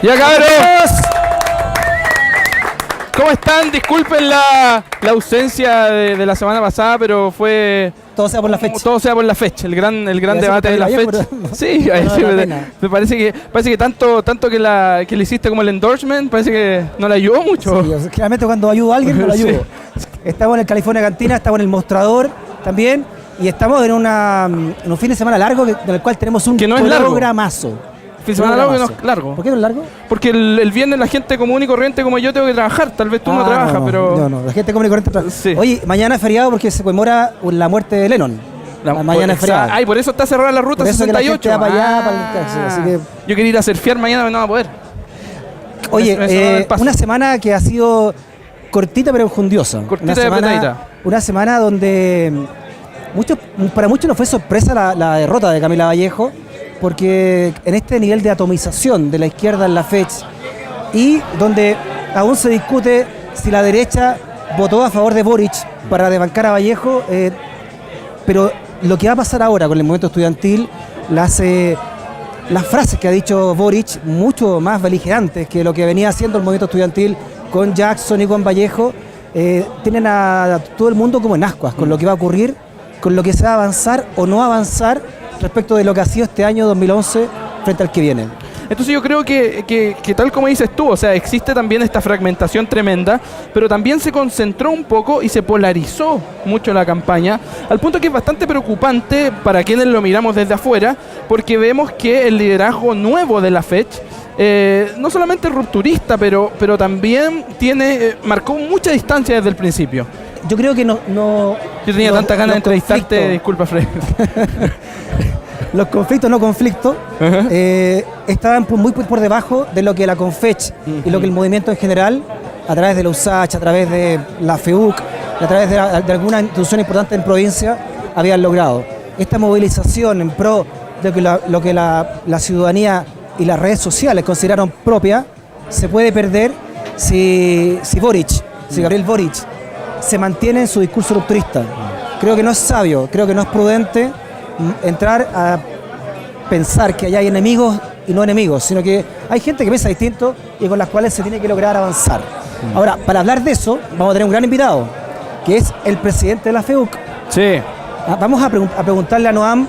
Ya, cabros. ¿Cómo están? Disculpen la ausencia de la semana pasada, pero fue... Todo sea por la fecha. Todo sea por la fecha, el gran debate de la fecha. Sí, me parece que tanto que le hiciste como el endorsement, parece que no le ayudó mucho. Sí, generalmente cuando ayudo a alguien, no lo ayudo. Sí. Estamos en el California Cantina, estamos en el Mostrador también, y estamos en un fin de semana largo, en el cual tenemos un programazo. Fin de semana largo que no es largo. ¿Por qué no es largo? Porque el viernes la gente común y corriente como yo tengo que trabajar. Tal vez tú no trabajas, pero... No, la gente común y corriente trabaja. Sí. Oye, mañana es feriado porque se conmemora la muerte de Lennon. Mañana es feriado. Ay, por eso está cerrada la ruta 68. Para allá, así que... Yo quería ir a surfear mañana, pero no va a poder. Oye, una semana que ha sido cortita pero enjundiosa. Una semana donde para muchos no fue sorpresa la derrota de Camila Vallejo, porque en este nivel de atomización de la izquierda en la fecha y donde aún se discute si la derecha votó a favor de Boric para desbancar a Vallejo, pero lo que va a pasar ahora con el movimiento estudiantil, las frases que ha dicho Boric, mucho más beligerantes que lo que venía haciendo el movimiento estudiantil con Jackson y con Vallejo, tienen a todo el mundo como en ascuas con lo que va a ocurrir, con lo que se va a avanzar o no avanzar respecto de lo que ha sido este año 2011 frente al que viene. Entonces yo creo que tal como dices tú, o sea, existe también esta fragmentación tremenda, pero también se concentró un poco y se polarizó mucho la campaña, al punto que es bastante preocupante para quienes lo miramos desde afuera, porque vemos que el liderazgo nuevo de la FECH no solamente es rupturista, pero también marcó mucha distancia desde el principio. Yo creo que no... Yo tenía tantas ganas de entrevistarte, disculpa, Fred. Los conflictos, no conflictos, estaban muy por debajo de lo que la Confech y lo que el movimiento en general, a través de la USACH, a través de la FEUC, a través de alguna institución importante en provincia, habían logrado. Esta movilización en pro de lo que la ciudadanía y las redes sociales consideraron propia, se puede perder si Gabriel Boric se mantiene en su discurso rupturista. Creo que no es sabio, creo que no es prudente entrar a pensar que allá hay enemigos y no enemigos, sino que hay gente que piensa distinto y con las cuales se tiene que lograr avanzar. Ahora, para hablar de eso, vamos a tener un gran invitado, que es el presidente de la FEUC. Sí. Vamos a preguntarle a Noam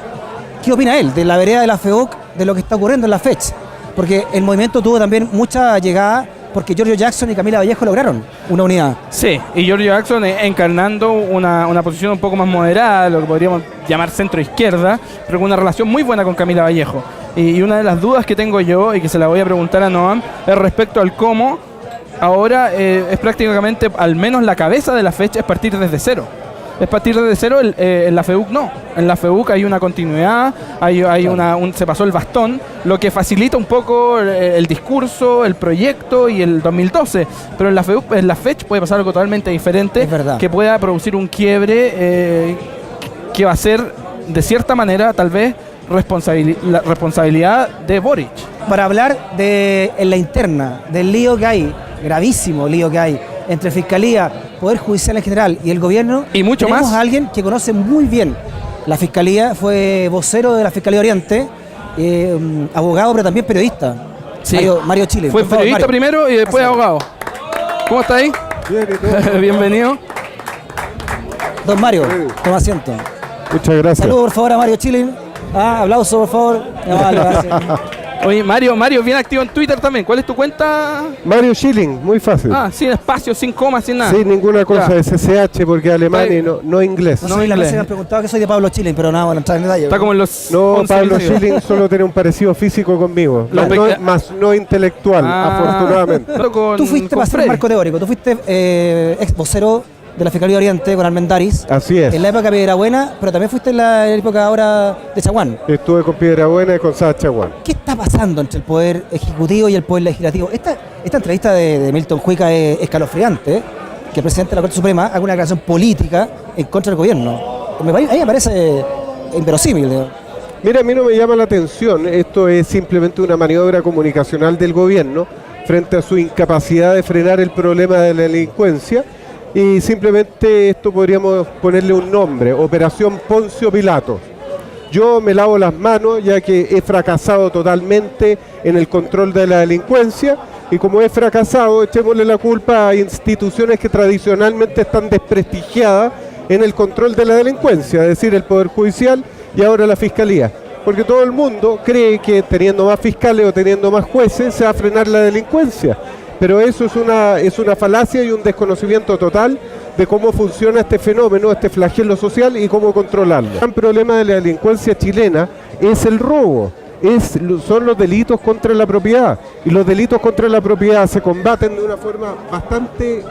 qué opina él de la vereda de la FEUC, de lo que está ocurriendo en la fecha, porque el movimiento tuvo también mucha llegada porque Giorgio Jackson y Camila Vallejo lograron una unidad. Sí, y Giorgio Jackson encarnando una posición un poco más moderada, lo que podríamos llamar centro-izquierda, pero con una relación muy buena con Camila Vallejo. Y una de las dudas que tengo yo, y que se la voy a preguntar a Noam, es respecto al cómo ahora es prácticamente, al menos la cabeza de la fecha, es partir desde cero. Es partir desde cero, en la FEUC no. En la FEUC hay una continuidad, se pasó el bastón, lo que facilita un poco el discurso, el proyecto y el 2012. Pero en la FEUC, en la FECH puede pasar algo totalmente diferente, que pueda producir un quiebre que va a ser, de cierta manera, tal vez, la responsabilidad de Boric. Para hablar en la interna, del lío que hay, gravísimo lío que hay, entre Fiscalía, Poder Judicial en general y el gobierno, y mucho tenemos más a alguien que conoce muy bien la Fiscalía, fue vocero de la Fiscalía Oriente, abogado pero también periodista. Sí. Mario Chile. Fue periodista Mario. Primero y después abogado. ¿Cómo está ahí? Bien, bienvenido. Don Mario, toma asiento. Muchas gracias. Saludos por favor a Mario Chile. Aplauso por favor. Oye, Mario, bien activo en Twitter también. ¿Cuál es tu cuenta? Mario Schilling, muy fácil. Sin espacio, sin coma, sin nada. Sin ninguna cosa, de SSH porque alemán y no inglés. No soy inglés. Me han preguntado que soy de Pablo Schilling, pero nada, bueno, entrar en detalle. Está como en los... No, Pablo Schilling solo tiene un parecido físico conmigo, más no intelectual, afortunadamente. Tú fuiste, para ser un marco teórico, tú fuiste ex vocero de la Fiscalía Oriente con Armendáriz. Así es. En la época de Piedrabuena, pero también fuiste en la época ahora de Chaguán. Estuve con Piedrabuena y con Sá Chaguán. ¿Qué está pasando entre el Poder Ejecutivo y el Poder Legislativo? Esta entrevista de Milton Juica es escalofriante, que el presidente de la Corte Suprema haga una declaración política en contra del gobierno. A mí me parece inverosímil. Mira, a mí no me llama la atención. Esto es simplemente una maniobra comunicacional del gobierno frente a su incapacidad de frenar el problema de la delincuencia. Y simplemente esto podríamos ponerle un nombre, Operación Poncio Pilato. Yo me lavo las manos ya que he fracasado totalmente en el control de la delincuencia y como he fracasado, echémosle la culpa a instituciones que tradicionalmente están desprestigiadas en el control de la delincuencia, es decir, el Poder Judicial y ahora la Fiscalía. Porque todo el mundo cree que teniendo más fiscales o teniendo más jueces se va a frenar la delincuencia. Pero eso es una falacia y un desconocimiento total de cómo funciona este fenómeno, este flagelo social y cómo controlarlo. El gran problema de la delincuencia chilena es el robo, son los delitos contra la propiedad. Y los delitos contra la propiedad se combaten de una forma bastante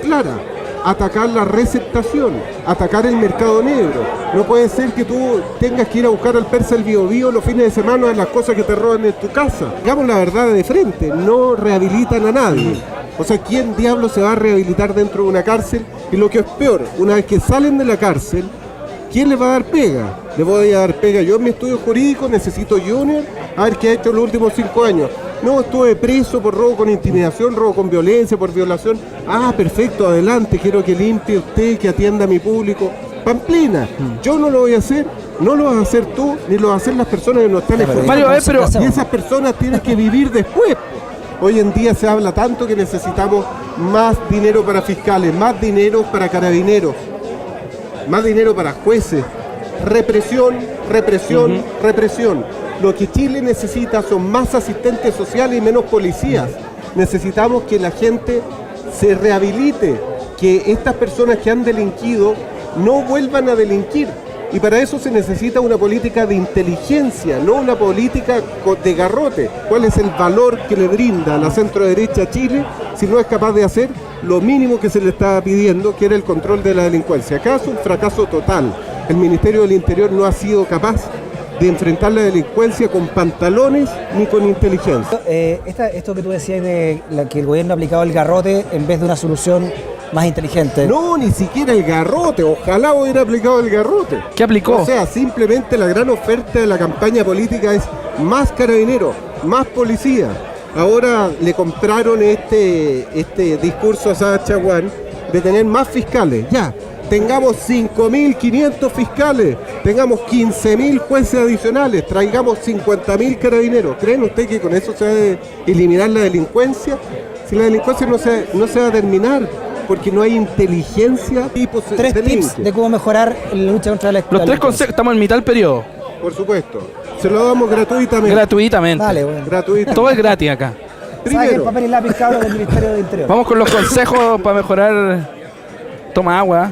clara. Atacar la receptación, atacar el mercado negro. No puede ser que tú tengas que ir a buscar al persa el Biobío los fines de semana en las cosas que te roban en tu casa. Digamos la verdad de frente, no rehabilitan a nadie. O sea, ¿quién diablo se va a rehabilitar dentro de una cárcel? Y lo que es peor, una vez que salen de la cárcel, ¿quién les va a dar pega? Les voy a dar pega. Yo en mi estudio jurídico necesito junior, a ver qué ha hecho en los últimos 5 años. No, estuve preso por robo con intimidación, robo con violencia, por violación. Ah, perfecto, adelante, quiero que limpie usted, que atienda a mi público. Pamplina, yo no lo voy a hacer, no lo vas a hacer tú, ni lo van a hacer las personas que no están esforzando. Y esas personas tienen que vivir después. Hoy en día se habla tanto que necesitamos más dinero para fiscales, más dinero para carabineros, más dinero para jueces. Represión, represión, represión. Lo que Chile necesita son más asistentes sociales y menos policías. Necesitamos que la gente se rehabilite, que estas personas que han delinquido no vuelvan a delinquir. Y para eso se necesita una política de inteligencia, no una política de garrote. ¿Cuál es el valor que le brinda a la centro-derecha a Chile si no es capaz de hacer lo mínimo que se le estaba pidiendo, que era el control de la delincuencia? Acá es un fracaso total. El Ministerio del Interior no ha sido capaz de enfrentar la delincuencia con pantalones ni con inteligencia. Esto que tú decías de que el gobierno ha aplicado el garrote en vez de una solución más inteligente. No, ni siquiera el garrote. Ojalá hubiera aplicado el garrote. ¿Qué aplicó? O sea, simplemente la gran oferta de la campaña política es más carabineros, más policía. Ahora le compraron este discurso a Sacha Huán de tener más fiscales. Ya, tengamos 5.500 fiscales, tengamos 15.000 jueces adicionales, traigamos 50.000 carabineros. ¿Creen ustedes que con eso se va a eliminar la delincuencia? Si la delincuencia no se va a terminar, porque no hay inteligencia. Tres tips de cómo mejorar la lucha contra la Los 3 consejos, estamos en mitad del periodo. Por supuesto, se lo damos gratuitamente. Gratuitamente. Vale, bueno. Gratuitamente. Todo es gratis acá. Primero, papel y lápiz, cabros, del Ministerio del Interior. Vamos con los consejos para mejorar. Toma agua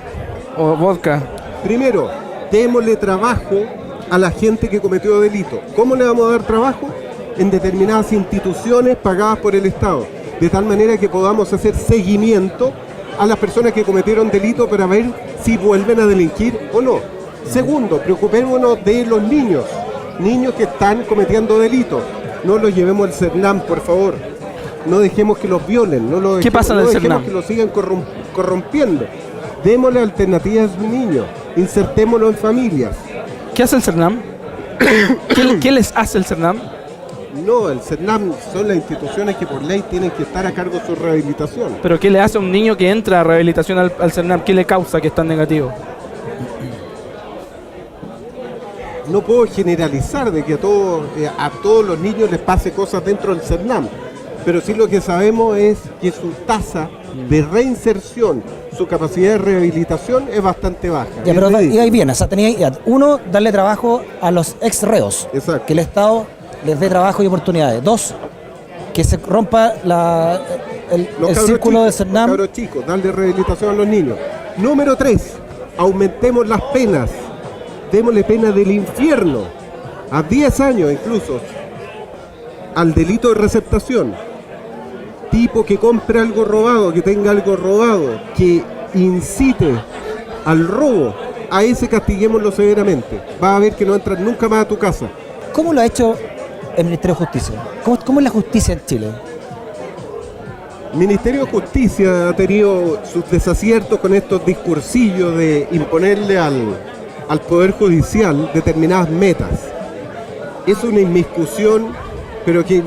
o vodka. Primero, démosle trabajo a la gente que cometió delito. ¿Cómo le vamos a dar trabajo? En determinadas instituciones pagadas por el Estado, de tal manera que podamos hacer seguimiento a las personas que cometieron delito para ver si vuelven a delinquir o no. Segundo, preocupémonos de los niños que están cometiendo delitos. No los llevemos al CERNAM, por favor. No dejemos que los violen. ¿Qué pasa en el CERNAM? Que los sigan corrompiendo. Démosle alternativas a los niños. Insertémoslos en familias. ¿Qué hace el CERNAM? ¿Qué les hace el CERNAM? No, el CERNAM son las instituciones que por ley tienen que estar a cargo de su rehabilitación. ¿Pero qué le hace a un niño que entra a rehabilitación al CERNAM? ¿Qué le causa que es tan negativo? No puedo generalizar de que a todos los niños les pase cosas dentro del CERNAM, pero sí lo que sabemos es que su tasa de reinserción, su capacidad de rehabilitación es bastante baja. Ya, pero y ahí viene, o sea, uno, darle trabajo a los ex reos. Exacto. Que el Estado les dé trabajo y oportunidades. 2, que se rompa el círculo de CERNAM. Los cabros chicos, darle rehabilitación a los niños. Número 3, aumentemos las penas. Démosle pena del infierno, a 10 años incluso, al delito de receptación. Tipo que compre algo robado, que tenga algo robado, que incite al robo, a ese castiguémoslo severamente. Vas a ver que no entran nunca más a tu casa. ¿Cómo lo ha hecho el Ministerio de Justicia? ¿Cómo es la justicia en Chile? El Ministerio de Justicia ha tenido sus desaciertos con estos discursillos de imponerle al Poder Judicial determinadas metas. Es una inmiscusión, pero que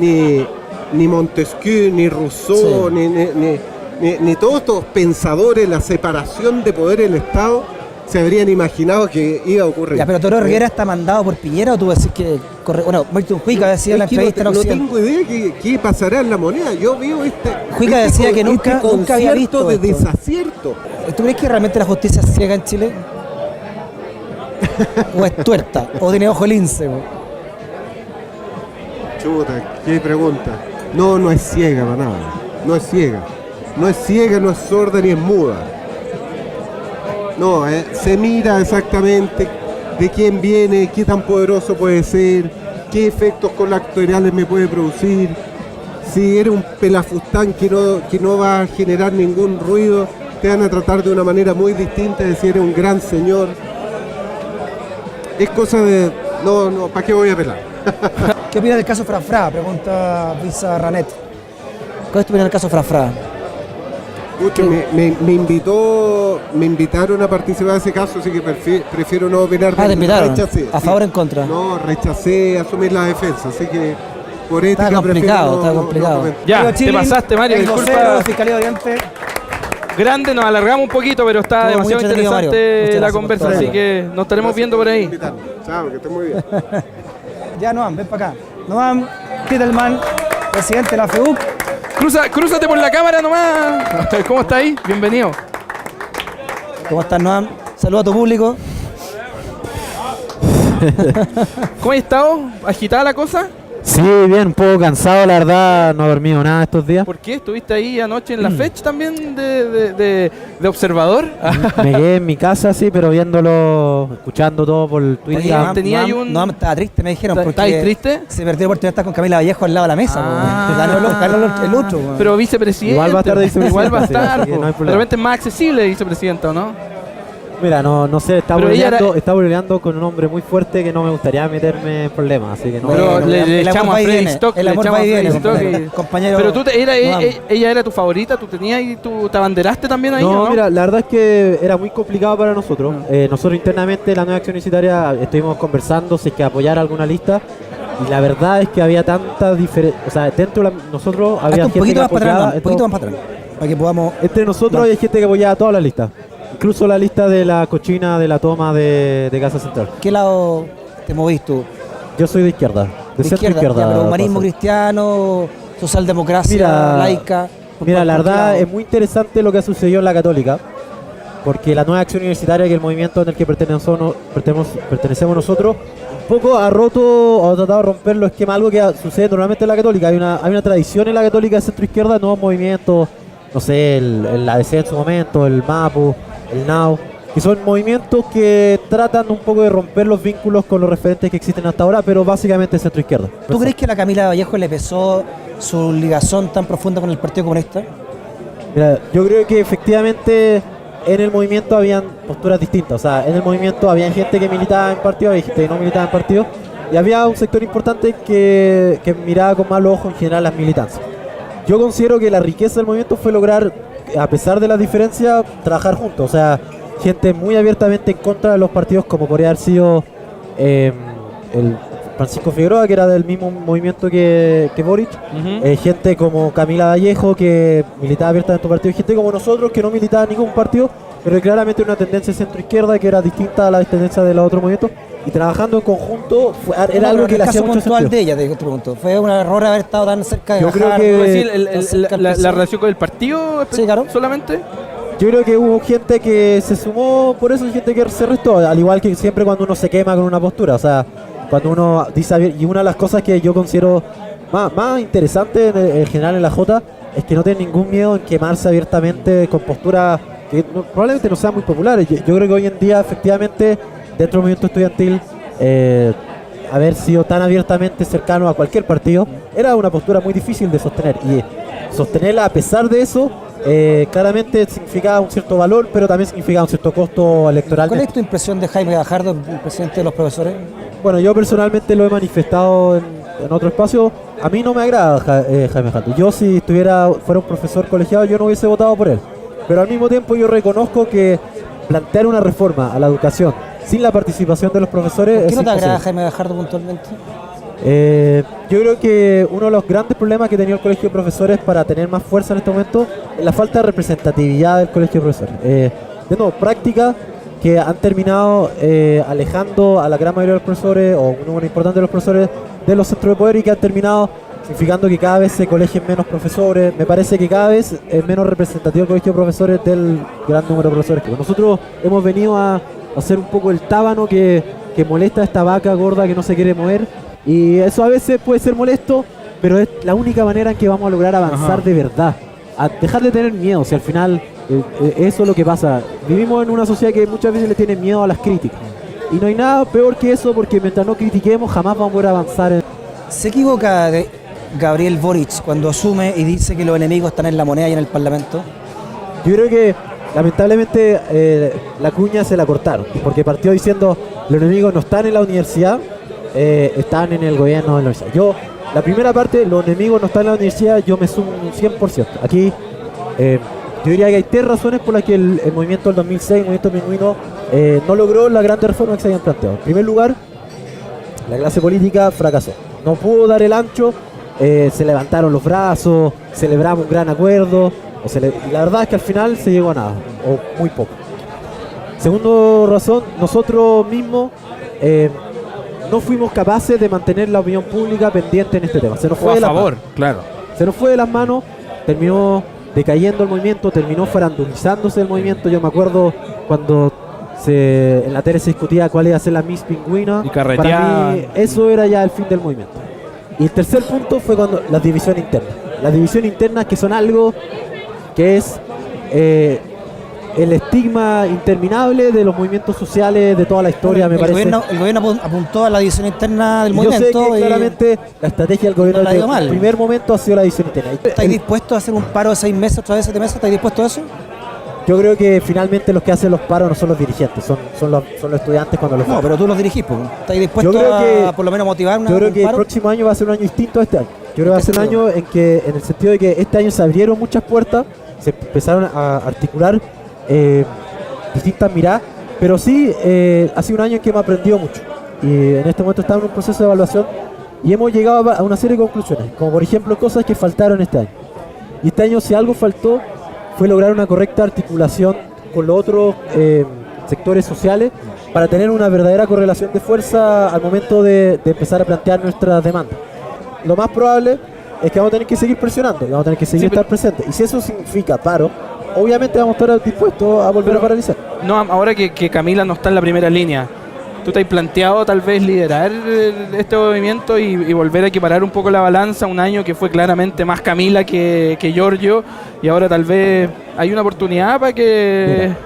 ni Montesquieu, ni Rousseau, sí, ni todos estos pensadores, la separación de poder del Estado, se habrían imaginado que iba a ocurrir. Ya, pero Toro Rivera está mandado por Piñera o tú decís que corre. Bueno, Milton Huica decía en la entrevista no tengo idea qué pasará en la moneda. Yo veo Huica decía que nunca había visto de esto. desacierto. ¿Tú crees que realmente la justicia es ciega en Chile? ¿O es tuerta? ¿O tiene ojo lince? Chuta, qué pregunta. No es ciega para nada. No es ciega. No es ciega, no es sorda ni es muda. No, se mira exactamente de quién viene, qué tan poderoso puede ser, qué efectos colaterales me puede producir. Si eres un pelafustán que no va a generar ningún ruido, te van a tratar de una manera muy distinta de si eres un gran señor. Es cosa de... No, ¿para qué voy a apelar? ¿Qué opinas del caso Frafra? Pregunta Visa Ranet. ¿Cuál es tu opinión del caso Frafra? Me invitaron a participar de ese caso, así que prefiero no opinar. ¿Te invitaron? Rechacé, ¿A favor o en contra? No, rechacé asumir la defensa, así que por ética está complicado. Ya, te pasaste, Mario, disculpa. De Fiscalía de Oriente. Grande, nos alargamos un poquito, pero está demasiado interesante la conversa, así que nos estaremos viendo por ahí. Chao, que esté muy bien. Ya, Noam, ven para acá. Noam Titelman, presidente de la FEUC. Crúzate por la cámara nomás. ¿Cómo está ahí? Bienvenido. ¿Cómo estás, Noam? Saludos a tu público. ¿Cómo has estado? ¿Agitada la cosa? Sí, bien, un poco cansado, la verdad, no he dormido nada estos días. ¿Por qué? ¿Estuviste ahí anoche en la fecha también de observador? Me quedé en mi casa, sí, pero viéndolo, escuchando todo por Twitter. Noam estaba triste, me dijeron. ¿Estabas triste? Se perdió la oportunidad de estar con Camila Vallejo al lado de la mesa. Ganó el otro. Pero vicepresidente. Igual va a estar de vicepresidente. Igual va a estar. Sí, no hay de repente es más accesible vicepresidente, ¿o no? Mira, no sé, está peleando con un hombre muy fuerte que no me gustaría meterme en problemas, así que no. Pero le echamos a Freddy Stock. El amor va y viene, compañero. Pero tú, ella era tu favorita, tú tenías y tú te abanderaste también ahí, no, ¿no? Mira, la verdad es que era muy complicado para nosotros. Nosotros internamente, la Nueva Acción Universitaria, estuvimos conversando si es que apoyar alguna lista. Y la verdad es que había tanta diferencia. O sea, dentro de nosotros había gente que apoyaba. Un poquito más para atrás, para que podamos. Entre nosotros había gente que apoyaba todas las listas. Incluso la lista de la cochina de la toma de Casa Central. ¿Qué lado te movís tú? Yo soy de izquierda, de centro izquierda. Pero humanismo cristiano, socialdemocracia, laica. Mira, la verdad es muy interesante lo que ha sucedido en la Católica, porque la Nueva Acción Universitaria, que es el movimiento en el que pertenecemos nosotros, un poco ha tratado de romper los esquemas, algo que sucede normalmente en la Católica. Hay una tradición en la Católica de centro izquierda, nuevos movimientos, no sé, el ADC en su momento, el MAPU, el NAU, que son movimientos que tratan un poco de romper los vínculos con los referentes que existen hasta ahora, pero básicamente centro izquierda. ¿Tú crees que a la Camila Vallejo le pesó su ligazón tan profunda con el Partido Comunista? Mira, yo creo que efectivamente en el movimiento habían posturas distintas. O sea, en el movimiento había gente que militaba en partidos, había gente que no militaba en partidos, y había un sector importante que miraba con malos ojos en general las militancias. Yo considero que la riqueza del movimiento fue lograr, a pesar de las diferencias, trabajar juntos. O sea, gente muy abiertamente en contra de los partidos, como podría haber sido el Francisco Figueroa, que era del mismo movimiento que Boric. Gente como Camila Vallejo, que militaba abiertamente en tu partido. Y gente como nosotros, que no militaba en ningún partido, pero claramente una tendencia centro-izquierda que era distinta a la tendencia de los otros movimientos. Y trabajando en conjunto era algo que le hacía mucho sentido. De ella, te pregunto. ¿Fue un error haber estado tan cerca de Yo creo que la relación con el partido, sí, claro, solamente. Yo creo que hubo gente que se sumó por eso y gente que se restó, al igual que siempre cuando uno se quema con una postura. O sea, cuando uno dice, y una de las cosas que yo considero más interesante en general en la Jota es que no tiene ningún miedo en quemarse abiertamente con posturas que probablemente no sean muy populares. Yo creo que hoy en día efectivamente dentro del movimiento estudiantil haber sido tan abiertamente cercano a cualquier partido era una postura muy difícil de sostener, y sostenerla a pesar de eso claramente significaba un cierto valor, pero también significaba un cierto costo electoral. ¿Cuál es tu impresión de Jaime Gajardo, el presidente de los profesores? Bueno, yo personalmente lo he manifestado en otro espacio. A mí no me agrada Jaime Gajardo. Yo si fuera un profesor colegiado yo no hubiese votado por él, pero al mismo tiempo yo reconozco que plantear una reforma a la educación sin la participación de los profesores. ¿Por qué no te agrada Jaime Gajardo puntualmente? Yo creo que uno de los grandes problemas que ha tenido el Colegio de Profesores para tener más fuerza en este momento es la falta de representatividad del Colegio de Profesores. De nuevo, práctica, que han terminado alejando a la gran mayoría de los profesores, o un número importante de los profesores, de los centros de poder, y que han terminado significando que cada vez se colegien menos profesores. Me parece que cada vez es menos representativo el colegio de profesores del gran número de profesores que nosotros hemos venido a hacer un poco el tábano que molesta a esta vaca gorda que no se quiere mover, y eso a veces puede ser molesto, pero es la única manera en que vamos a lograr avanzar de verdad, a dejar de tener miedo. Si al final eso es lo que pasa, vivimos en una sociedad que muchas veces le tiene miedo a las críticas, y no hay nada peor que eso, porque mientras no critiquemos jamás vamos a poder avanzar. ¿Se equivoca Gabriel Boric cuando asume y dice que los enemigos están en la moneda y en el Parlamento? Yo creo que lamentablemente la cuña se la cortaron, porque partió diciendo los enemigos no están en la universidad, están en el gobierno de la universidad. La primera parte, los enemigos no están en la universidad, yo me sumo un 100%. Aquí yo diría que hay 3 razones por las que el movimiento del 2006, el movimiento pingüino, no logró la gran reforma que se habían planteado. En primer lugar, la clase política fracasó, no pudo dar el ancho, se levantaron los brazos, celebramos un gran acuerdo, y la verdad es que al final se llegó a nada, o muy poco. Segunda razón, nosotros mismos no fuimos capaces de mantener la opinión pública pendiente en este tema. Se nos fue de las manos. Claro. Se nos fue de las manos, terminó decayendo el movimiento, terminó farandulizándose el movimiento. Yo me acuerdo cuando en la tele se discutía cuál iba a ser la Miss Pingüina. Y carreteaban. Para mí eso era ya el fin del movimiento. Y el tercer punto fue cuando las divisiones internas. Las divisiones internas, que son algo que es el estigma interminable de los movimientos sociales de toda la historia, me parece. El gobierno apuntó a la división interna del Yo movimiento. sé que claramente la estrategia del gobierno no desde el primer momento ha sido la división interna. ¿Estáis dispuestos a hacer un paro de 6 meses, otra vez 7 meses? ¿Estáis dispuestos a eso? Yo creo que finalmente los que hacen los paros no son los dirigentes, son los estudiantes cuando los No, pero tú los dirigís, pues. ¿Estáis dispuestos a por lo menos motivar un paro? Yo creo que el próximo año va a ser un año distinto a este año. Yo creo que va a ser un año en el sentido de que este año se abrieron muchas puertas, se empezaron a articular distintas miradas, pero sí ha sido un año en que hemos aprendido mucho, y en este momento estamos en un proceso de evaluación y hemos llegado a una serie de conclusiones, como por ejemplo cosas que faltaron este año. Y este año, si algo faltó, fue lograr una correcta articulación con los otros sectores sociales para tener una verdadera correlación de fuerza al momento de empezar a plantear nuestras demandas. Lo más probable es que vamos a tener que seguir presionando y vamos a tener que seguir estar presentes, y si eso significa paro, obviamente vamos a estar dispuestos a volver a paralizar. No, ahora que Camila no está en la primera línea, ¿tú te has planteado tal vez liderar este movimiento y volver a equiparar un poco la balanza? Un año que fue claramente más Camila que Giorgio, y ahora tal vez hay una oportunidad para que... Mira,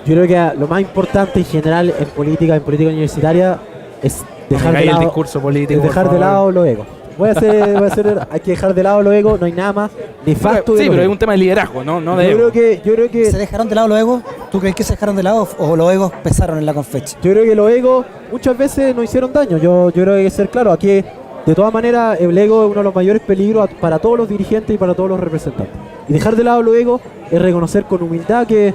yo creo que lo más importante en general en política universitaria es dejar de lado el discurso político, dejar de lado los egos. Hay que dejar de lado los egos, no hay nada más nefasto. Sí, pero es un tema de liderazgo, ¿no? Yo creo que ¿se dejaron de lado los egos? ¿Tú crees que se dejaron de lado o los egos pesaron en la confecha? Yo creo que los egos muchas veces nos hicieron daño. Yo creo que hay que ser claro, aquí de todas maneras el ego es uno de los mayores peligros para todos los dirigentes y para todos los representantes. Y dejar de lado los egos es reconocer con humildad que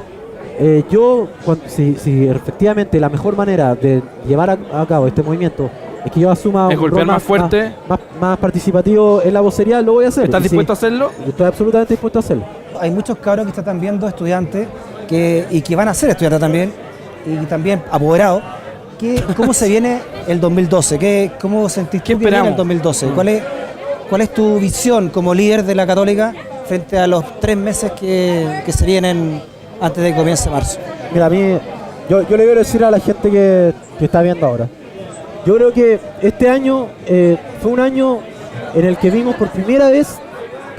si efectivamente la mejor manera de llevar a cabo este movimiento es que yo asuma un rol más fuerte, más participativo en la vocería, lo voy a hacer. ¿Estás dispuesto a hacerlo? Yo estoy absolutamente dispuesto a hacerlo. Hay muchos cabros que están viendo estudiantes y que van a ser estudiantes también, y también apoderados. ¿Cómo se viene el 2012? ¿Cómo sentís tú que viene el 2012? ¿Cuál es tu visión como líder de la Católica frente a los 3 meses que se vienen antes de que comience marzo? Mira, a mí, yo le quiero decir a la gente que está viendo ahora, yo creo que este año fue un año en el que vimos por primera vez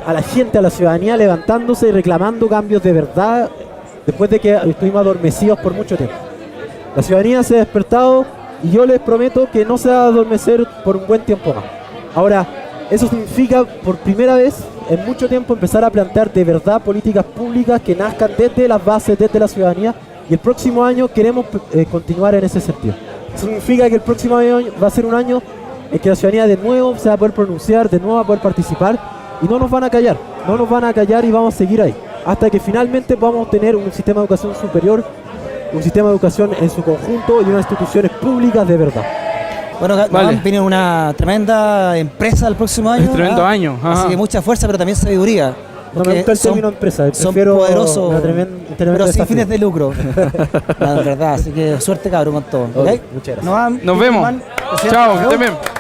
a la gente, a la ciudadanía levantándose y reclamando cambios de verdad después de que estuvimos adormecidos por mucho tiempo. La ciudadanía se ha despertado y yo les prometo que no se va a adormecer por un buen tiempo más. Ahora, eso significa por primera vez en mucho tiempo empezar a plantear de verdad políticas públicas que nazcan desde las bases, desde la ciudadanía, y el próximo año queremos continuar en ese sentido. Significa que el próximo año va a ser un año en que la ciudadanía de nuevo se va a poder pronunciar, de nuevo va a poder participar, y no nos van a callar y vamos a seguir ahí, hasta que finalmente podamos tener un sistema de educación superior, un sistema de educación en su conjunto y unas instituciones públicas de verdad. Bueno, viene una tremenda empresa el próximo año. Tremendo año. Así que mucha fuerza, pero también sabiduría. No me gusta el término empresa, son prefiero poderosos. una tremenda pero sin fines de lucro. La verdad, así que suerte cabrón con todo. ¿Okay? Muchas gracias. Nos vemos. Chao, que estén bien.